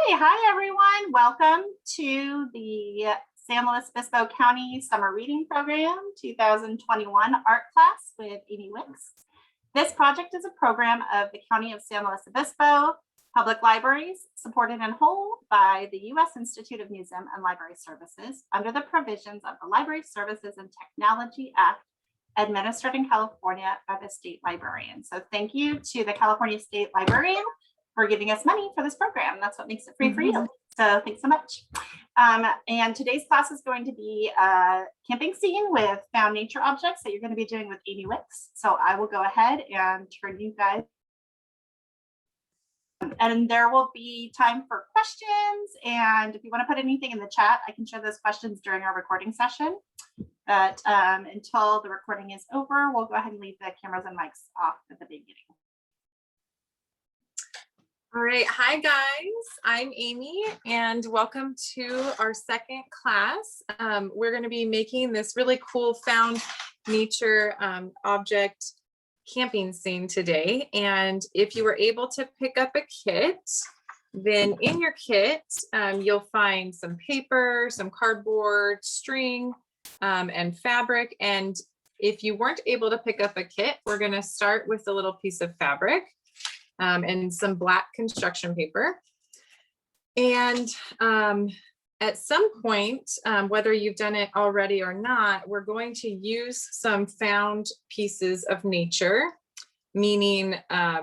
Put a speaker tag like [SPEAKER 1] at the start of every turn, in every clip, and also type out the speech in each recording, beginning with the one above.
[SPEAKER 1] Okay, hi everyone. Welcome to the San Luis Obispo County Summer Reading Program 2021 art class with Amy Wicks. This project is a program of the County of San Luis Obispo Public Libraries, supported in whole by the U.S. Institute of Museum and Library Services under the provisions of the Library Services and Technology Act, administered in California by the State Librarian. So thank you to the California State Librarian for giving us money for this program. That's what makes it free for you. So thanks so much. And today's class is going to be a camping scene with found nature objects that you're going to be doing with Amy Wicks. So I will go ahead and turn you guys. And there will be time for questions. And if you want to put anything in the chat, I can share those questions during our recording session. But until the recording is over, we'll go ahead and leave the cameras and mics off at the beginning.
[SPEAKER 2] All right, hi guys, I'm Amy and welcome to our second class. We're going to be making this really cool found nature object camping scene today. And if you were able to pick up a kit, then in your kit, you'll find some paper, some cardboard, string, and fabric. And if you weren't able to pick up a kit, we're going to start with a little piece of fabric. And some black construction paper. And at some point, whether you've done it already or not, we're going to use some found pieces of nature, meaning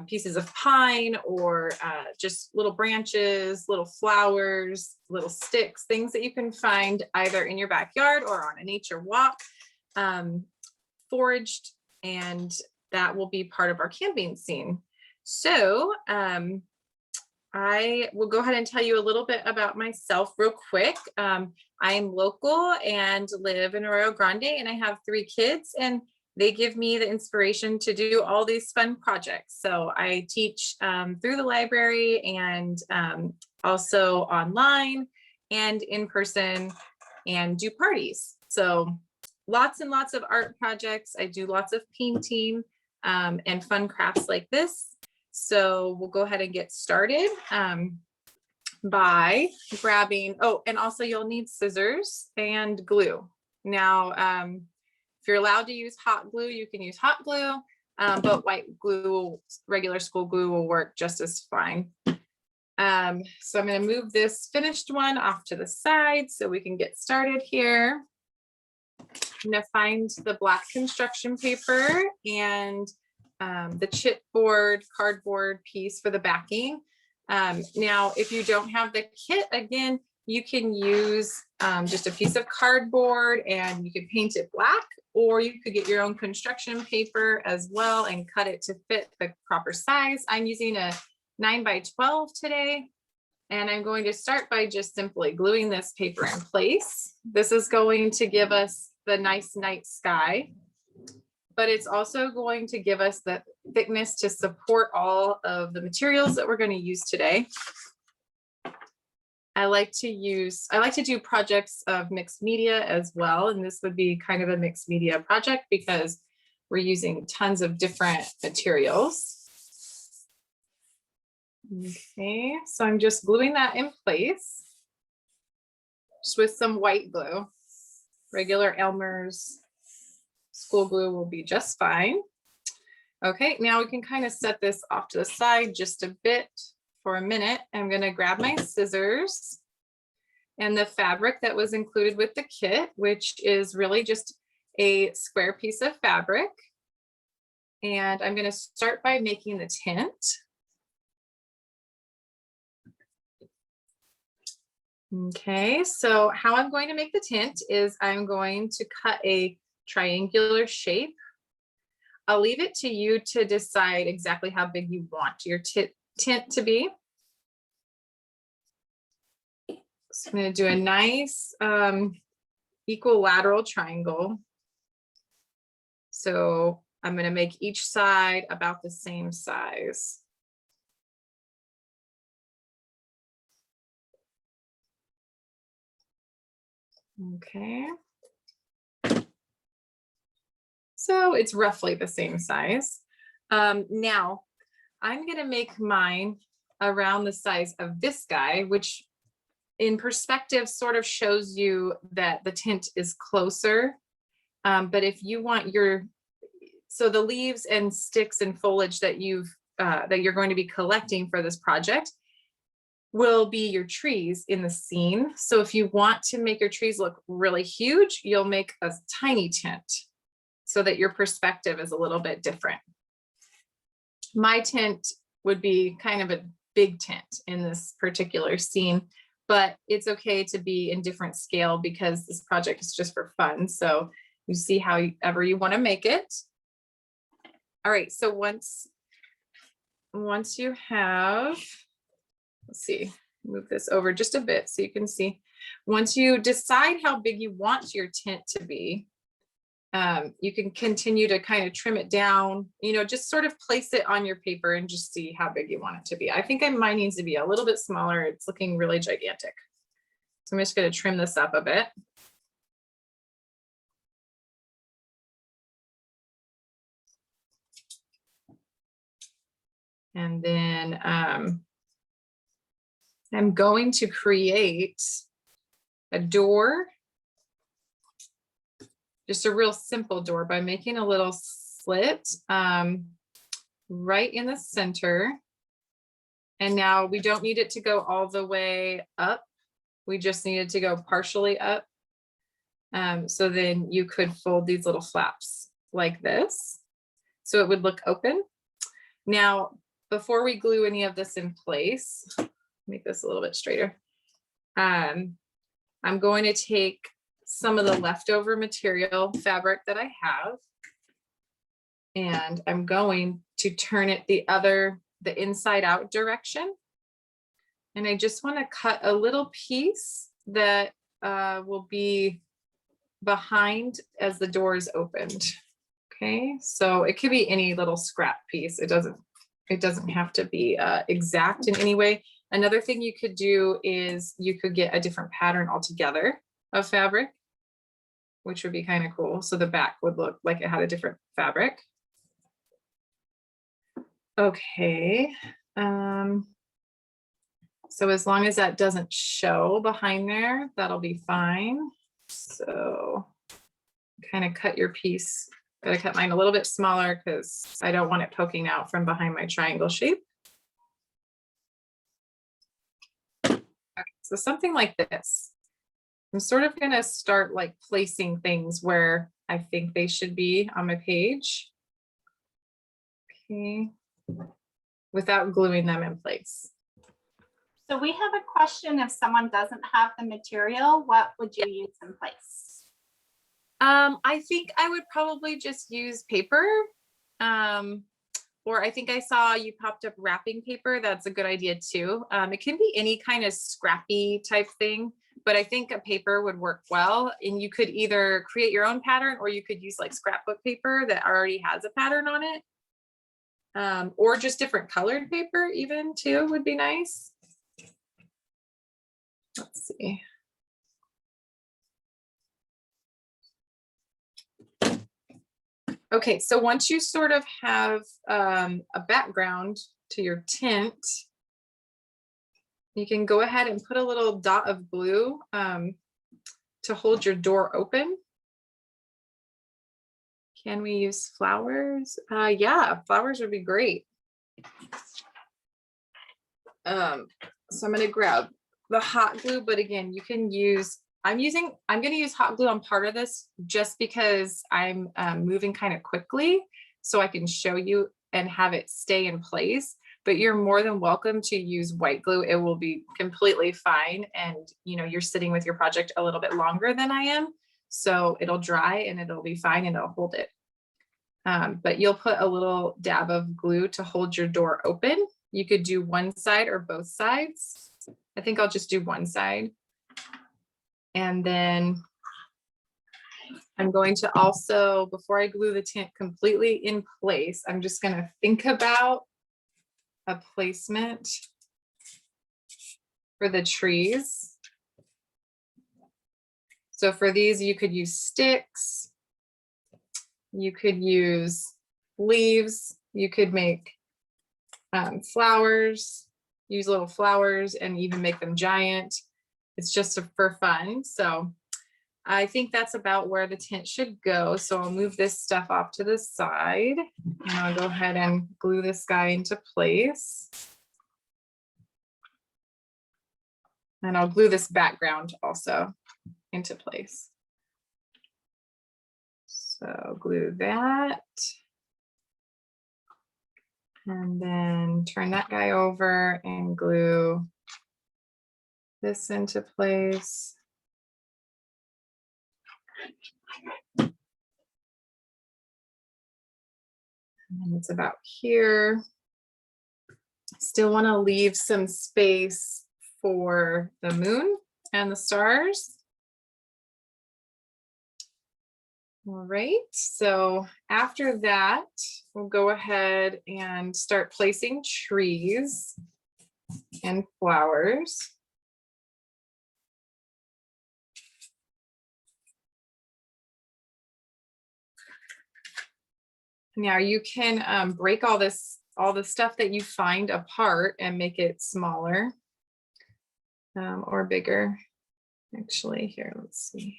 [SPEAKER 2] pieces of pine or just little branches, little flowers, little sticks, things that you can find either in your backyard or on a nature walk, foraged, and that will be part of our camping scene. So I will go ahead and tell you a little bit about myself real quick. I'm local and live in Arroyo Grande, and I have 3 kids, and they give me the inspiration to do all these fun projects. So I teach through the library and also online and in person and do parties. So lots and lots of art projects. I do lots of painting and fun crafts like this. So we'll go ahead and get started by grabbing, oh, and also you'll need scissors and glue. Now, if you're allowed to use hot glue, you can use hot glue, but white glue, regular school glue will work just as fine. So I'm going to move this finished one off to the side so we can get started here. I'm going to find the black construction paper and the chipboard cardboard piece for the backing. Now, if you don't have the kit, again, you can use just a piece of cardboard and you can paint it black, or you could get your own construction paper as well and cut it to fit the proper size. I'm using a 9x12 today, and I'm going to start by just simply gluing this paper in place. This is going to give us the nice night sky, but it's also going to give us the thickness to support all of the materials that we're going to use today. I like to do projects of mixed media as well, and this would be kind of a mixed media project because we're using tons of different materials. Okay, so I'm just gluing that in place just with some white glue. Regular Elmer's school glue will be just fine. Okay, now we can kind of set this off to the side just a bit for a minute. I'm going to grab my scissors and the fabric that was included with the kit, which is really just a square piece of fabric. And I'm going to start by making the tint. Okay, so how I'm going to make the tint is I'm going to cut a triangular shape. I'll leave it to you to decide exactly how big you want your tint to be. So I'm going to do a nice equilateral triangle. So I'm going to make each side about the same size. Okay. So it's roughly the same size. Now I'm going to make mine around the size of this guy, which in perspective sort of shows you that the tint is closer. But if you want so the leaves and sticks and foliage that you're going to be collecting for this project will be your trees in the scene. So if you want to make your trees look really huge, you'll make a tiny tint so that your perspective is a little bit different. My tint would be kind of a big tint in this particular scene, but it's okay to be in different scale because this project is just for fun. So you see however you want to make it. All right, so once you have, let's see, move this over just a bit so you can see. Once you decide how big you want your tint to be, you can continue to kind of trim it down, just sort of place it on your paper and just see how big you want it to be. I think mine needs to be a little bit smaller. It's looking really gigantic. So I'm just going to trim this up a bit. And then I'm going to create a door, just a real simple door, by making a little slit right in the center. And now we don't need it to go all the way up. We just need it to go partially up. So then you could fold these little flaps like this, so it would look open. Now, before we glue any of this in place, make this a little bit straighter. I'm going to take some of the leftover material fabric that I have, and I'm going to turn it the inside out direction. And I just want to cut a little piece that will be behind as the door is opened. Okay, so it could be any little scrap piece. It doesn't have to be exact in any way. Another thing you could do is you could get a different pattern altogether of fabric, which would be kind of cool. So the back would look like it had a different fabric. Okay. So as long as that doesn't show behind there, that'll be fine. So kind of cut your piece. Gotta cut mine a little bit smaller because I don't want it poking out from behind my triangle shape. Okay, so something like this. I'm sort of gonna start like placing things where I think they should be on my page. Okay, without gluing them in place.
[SPEAKER 1] So we have a question: if someone doesn't have the material, what would you use in place?
[SPEAKER 2] I think I would probably just use paper. Or I think I saw you popped up wrapping paper. That's a good idea too. It can be any kind of scrappy type thing, but I think a paper would work well. And you could either create your own pattern, or you could use like scrapbook paper that already has a pattern on it. Or just different colored paper even too would be nice. Let's see. Okay, so once you sort of have a background to your tint, you can go ahead and put a little dot of glue to hold your door open. Can we use flowers? Yeah, flowers would be great. So I'm going to grab the hot glue, but again, you can use, I'm going to use hot glue on part of this just because I'm moving kind of quickly so I can show you and have it stay in place, but you're more than welcome to use white glue. It will be completely fine. And you're sitting with your project a little bit longer than I am, so it'll dry and it'll be fine and it'll hold it. But you'll put a little dab of glue to hold your door open. You could do one side or both sides. I think I'll just do one side. And then I'm going to also, before I glue the tint completely in place, I'm just going to think about a placement for the trees. So for these, you could use sticks, you could use leaves, you could make flowers. use little flowers and even make them giant. It's just for fun. So I think that's about where the tint should go. So I'll move this stuff off to the side and I'll go ahead and glue this guy into place. And I'll glue this background also into place. So glue that. And then turn that guy over and glue this into place. And it's about here. Still want to leave some space for the moon and the stars. All right, so after that, we'll go ahead and start placing trees and flowers. Now you can break all the stuff that you find apart and make it smaller or bigger. Actually, here, let's see.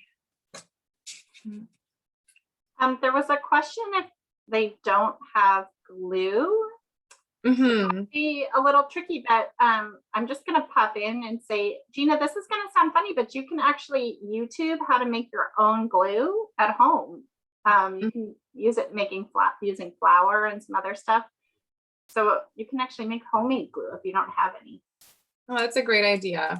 [SPEAKER 1] There was a question if they don't have glue. It'd be a little tricky, but I'm just going to pop in and say, Gina, this is going to sound funny, but you can actually YouTube how to make your own glue at home. You can use it using flour and some other stuff. So you can actually make homemade glue if you don't have any.
[SPEAKER 2] Oh, that's a great idea.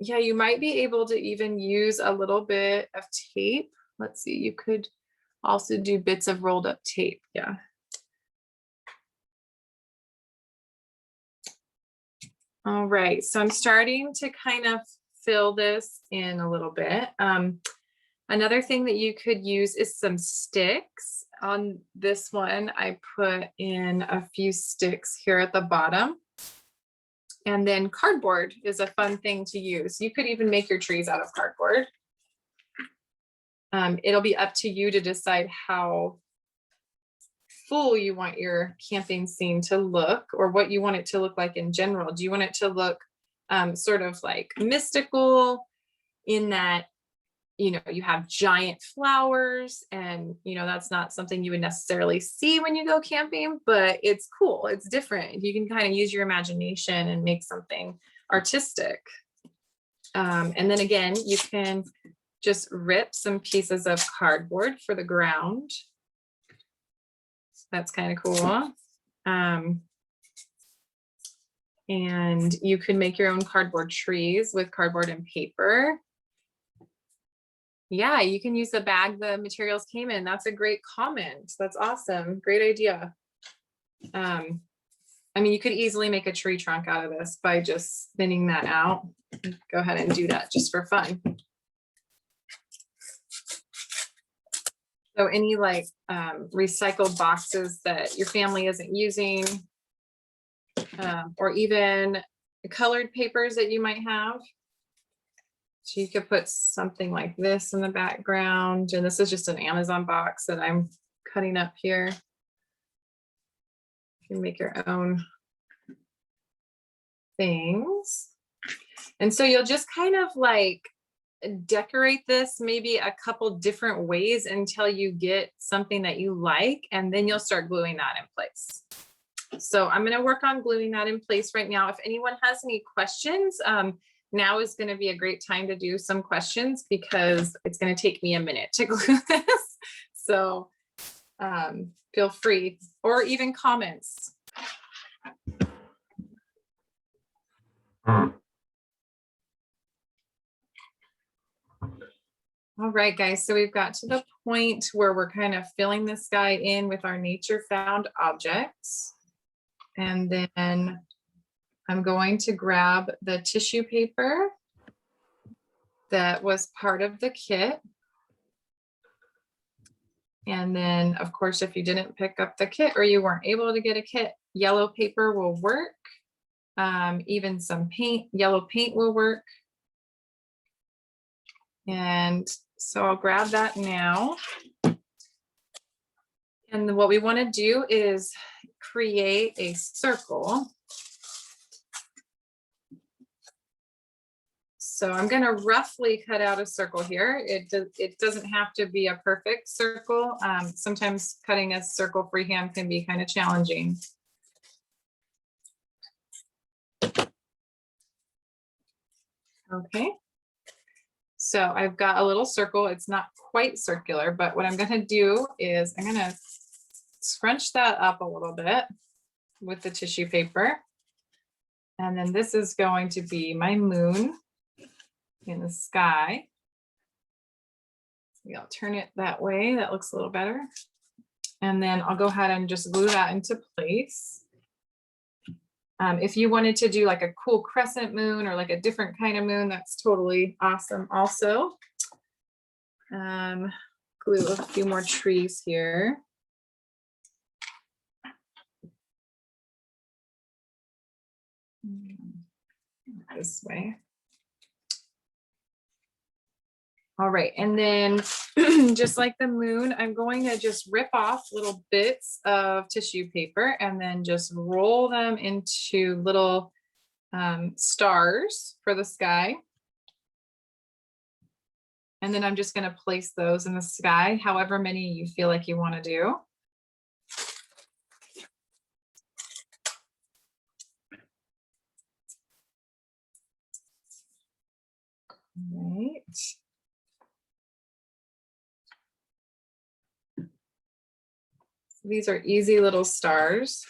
[SPEAKER 2] Yeah, you might be able to even use a little bit of tape. Let's see, you could also do bits of rolled up tape. Yeah. All right, so I'm starting to kind of fill this in a little bit. Another thing that you could use is some sticks. On this one, I put in a few sticks here at the bottom. And then cardboard is a fun thing to use. You could even make your trees out of cardboard. It'll be up to you to decide how full you want your camping scene to look, or what you want it to look like in general. Do you want it to look sort of like mystical in that, you know, you have giant flowers and, you know, that's not something you would necessarily see when you go camping, but it's cool. It's different. You can kind of use your imagination and make something artistic. And then again, you can just rip some pieces of cardboard for the ground. So that's kind of cool. And you can make your own cardboard trees with cardboard and paper. Yeah, you can use the bag the materials came in. That's a great comment. That's awesome. Great idea. I mean, you could easily make a tree trunk out of this by just thinning that out. Go ahead and do that just for fun. So any like recycled boxes that your family isn't using, or even colored papers that you might have. So you could put something like this in the background. And this is just an Amazon box that I'm cutting up here. You can make your own things. And so you'll just kind of like decorate this maybe a couple different ways until you get something that you like, and then you'll start gluing that in place. So I'm going to work on gluing that in place right now. If anyone has any questions, now is going to be a great time to do some questions because it's going to take me a minute to glue this. So feel free, or even comments. All right, guys, so we've got to the point where we're kind of filling this guy in with our nature found objects. And then I'm going to grab the tissue paper that was part of the kit. And then, of course, if you didn't pick up the kit or you weren't able to get a kit, yellow paper will work. Even some paint, yellow paint will work. And so I'll grab that now. And then what we want to do is create a circle. So I'm going to roughly cut out a circle here. It doesn't have to be a perfect circle. Sometimes cutting a circle freehand can be kind of challenging. Okay. So I've got a little circle. It's not quite circular, but what I'm going to do is I'm going to scrunch that up a little bit with the tissue paper. And then this is going to be my moon in the sky. Maybe I'll turn it that way. That looks a little better. And then I'll go ahead and just glue that into place. If you wanted to do like a cool crescent moon or like a different kind of moon, that's totally awesome also. Glue a few more trees here. This way. All right, and then just like the moon, I'm going to just rip off little bits of tissue paper and then just roll them into little stars for the sky. And then I'm just going to place those in the sky, however many you feel like you want to do. All right. These are easy little stars.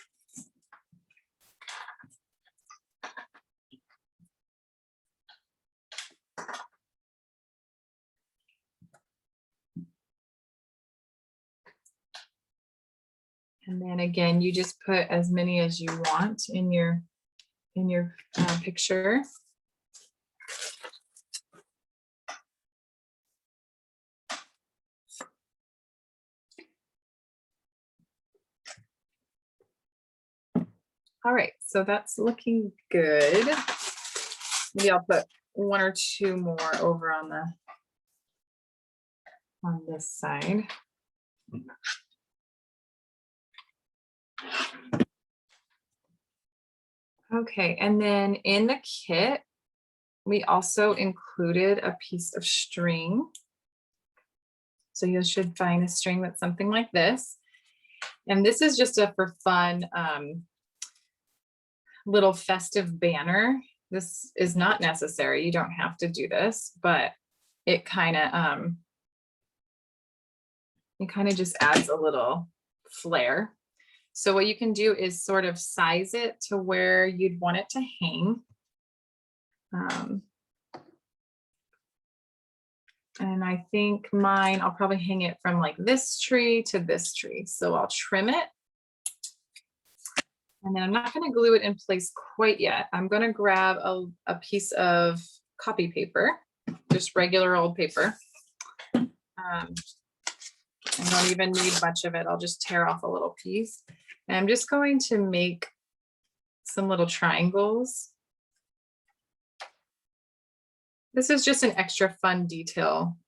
[SPEAKER 2] And then again, you just put as many as you want in your picture. All right, so that's looking good. Maybe I'll put one or two more over on this side. Okay, and then in the kit, we also included a piece of string. So you should find a string that's something like this. And this is just a for fun little festive banner. This is not necessary. You don't have to do this, but it kind of just adds a little flair. So what you can do is sort of size it to where you'd want it to hang. And I think mine, I'll probably hang it from like this tree to this tree. So I'll trim it. And then I'm not going to glue it in place quite yet. I'm going to grab a piece of copy paper, just regular old paper. I don't even need much of it. I'll just tear off a little piece. And I'm just going to make some little triangles. This is just an extra fun detail.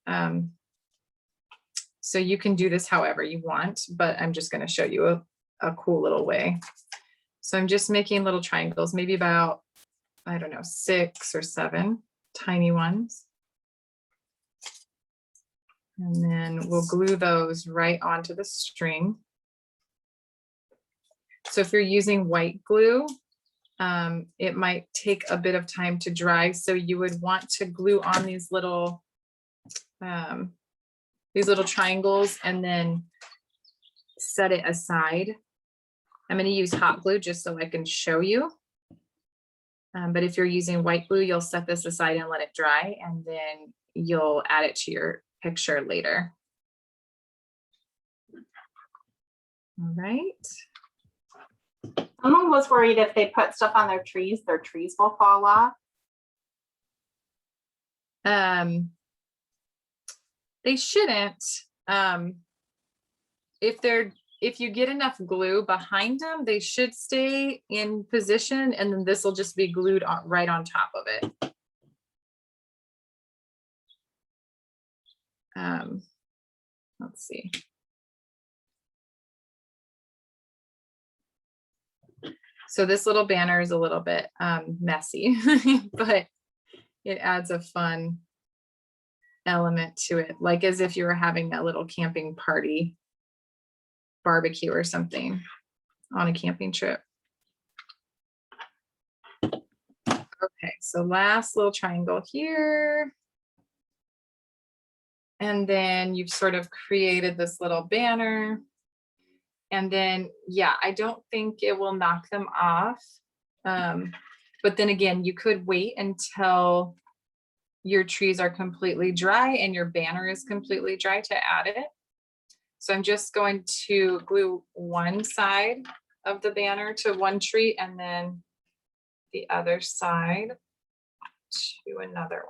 [SPEAKER 2] So you can do this however you want, but I'm just going to show you a cool little way. So I'm just making little triangles, maybe about, I don't know, 6 or 7 tiny ones. And then we'll glue those right onto the string. So if you're using white glue, it might take a bit of time to dry. So you would want to glue on these little triangles and then set it aside. I'm going to use hot glue just so I can show you. But if you're using white glue, you'll set this aside and let it dry, and then you'll add it to your picture later. All right.
[SPEAKER 1] Someone was worried if they put stuff on their trees will fall off.
[SPEAKER 2] They shouldn't. If you get enough glue behind them, they should stay in position, and then this will just be glued right on top of it. Let's see. So this little banner is a little bit messy, but it adds a fun element to it, like as if you were having a little camping party, barbecue or something on a camping trip. Okay, so last little triangle here. And then you've sort of created this little banner. And then, yeah, I don't think it will knock them off. But then again, you could wait until your trees are completely dry and your banner is completely dry to add it. So I'm just going to glue one side of the banner to one tree and then the other side to another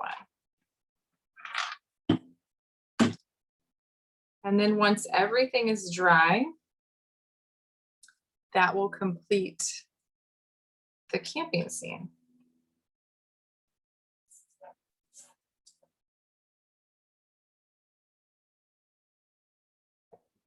[SPEAKER 2] one. And then once everything is dry, that will complete the camping scene.